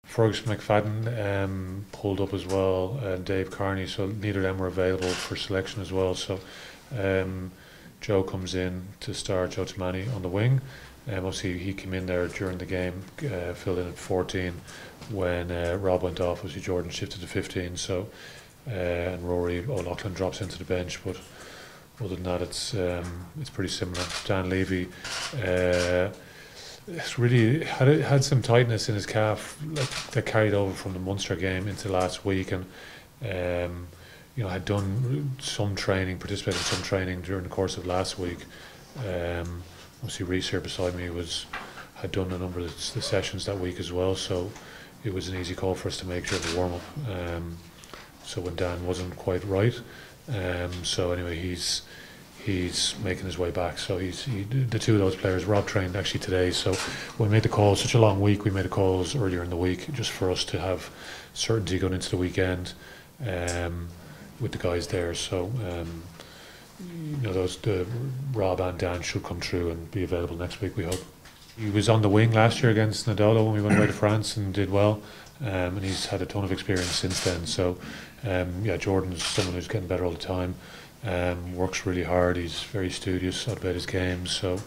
Fergus McFadden pulled up as well, and Dave Carney, so neither of them were available for selection as well. So Joe comes in to start, Joe Tamani on the wing. Obviously he came in there during the game, filled in at 14 when Rob went off. Obviously Jordan shifted to 15, so and Rory O'Loughlin drops into the bench. But other than that, it's pretty similar. Dan Levy, it's really had some tightness in his calf, like, that carried over from the Munster game into last week, and had done some training, participated in some training during the course of last week. Obviously Reese here beside me had done a number of the sessions that week as well, so it was an easy call for us to make during the warm up. So when Dan wasn't quite right, so anyway, he's making his way back. So the two of those players. Rob trained actually today, so we made the calls. Such a long week, we made the calls earlier in the week just for us to have certainty going into the weekend with the guys there. So the Rob and Dan should come through and be available next week, we hope. He was on the wing last year against Nadolo when we went away to France and did well, and he's had a ton of experience since then. So Jordan's someone who's getting better all the time. Works really hard. He's very studious about his games. So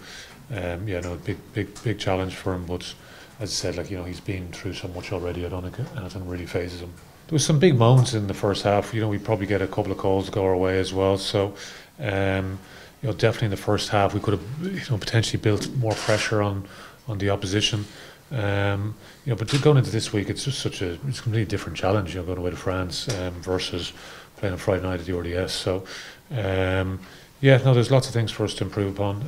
big challenge for him. But as I said, he's been through so much already. I don't think anything really phases him. There was some big moments in the first half. We probably get a couple of calls go our way as well. So definitely in the first half we could have potentially built more pressure on the opposition. But going into this week, it's just it's a completely different challenge. Going away to France versus playing on Friday night at the RDS. So there's lots of things for us to improve upon.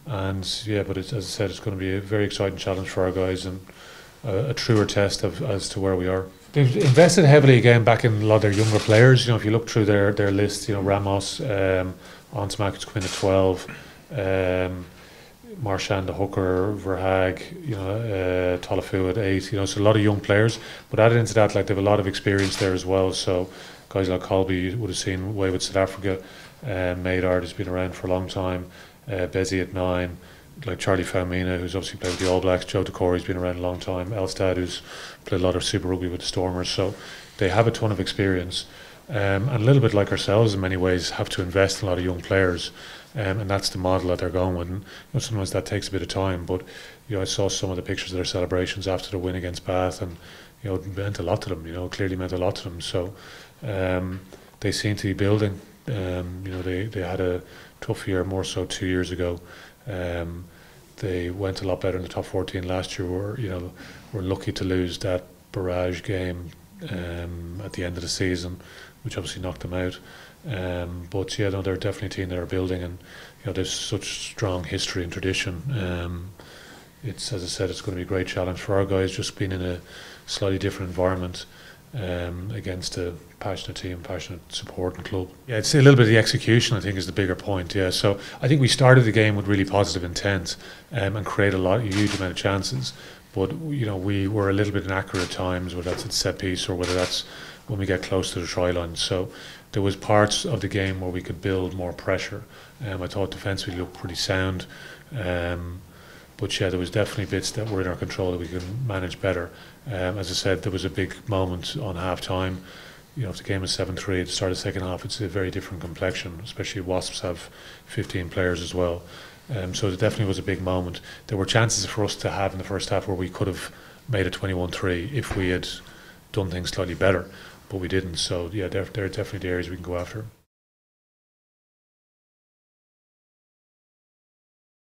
But as I said, it's going to be a very exciting challenge for our guys and a truer test as to where we are. They've invested heavily again back in a lot of their younger players. If you look through their list, Ramos, Onsmak has come in at 12. Marchand, the hooker, Verhaeg, Tolafu at 8. So a lot of young players. But added into that, they have a lot of experience there as well. So guys like Colby would have seen way with South Africa. Maynard has been around for a long time. Bezzy at 9. Like Charlie Faumina, who's obviously played with the All Blacks. Joe Decore's been around a long time. Elstad, who's played a lot of Super Rugby with the Stormers. So they have a ton of experience. And a little bit like ourselves in many ways, have to invest in a lot of young players. And that's the model that they're going with. And, sometimes that takes a bit of time, but I saw some of the pictures of their celebrations after the win against Bath, and it meant a lot to them. Clearly meant a lot to them. So they seem to be building. They had a tough year, more so 2 years ago. They went a lot better in the top 14 last year. We're lucky to lose that barrage game at the end of the season, which obviously knocked them out. They're definitely a team that are building, and there's such strong history and tradition. It's, as I said, it's going to be a great challenge for our guys, just being in a slightly different environment against a passionate team, passionate supporting club. It's a little bit of the execution, I think, is the bigger point. So I think we started the game with really positive intent and created a huge amount of chances. But we were a little bit inaccurate at times, whether that's at set piece or whether that's when we get close to the try line. So there was parts of the game where we could build more pressure. I thought defensively looked pretty sound. There was definitely bits that were in our control that we could manage better. As I said, there was a big moment on half time. If the game is 7-3 at the start of the second half, it's a very different complexion, especially Wasps have 15 players as well. So it definitely was a big moment. There were chances for us to have in the first half where we could have made it 21-3 if we had done things slightly better, but we didn't. So they're definitely the areas we can go after.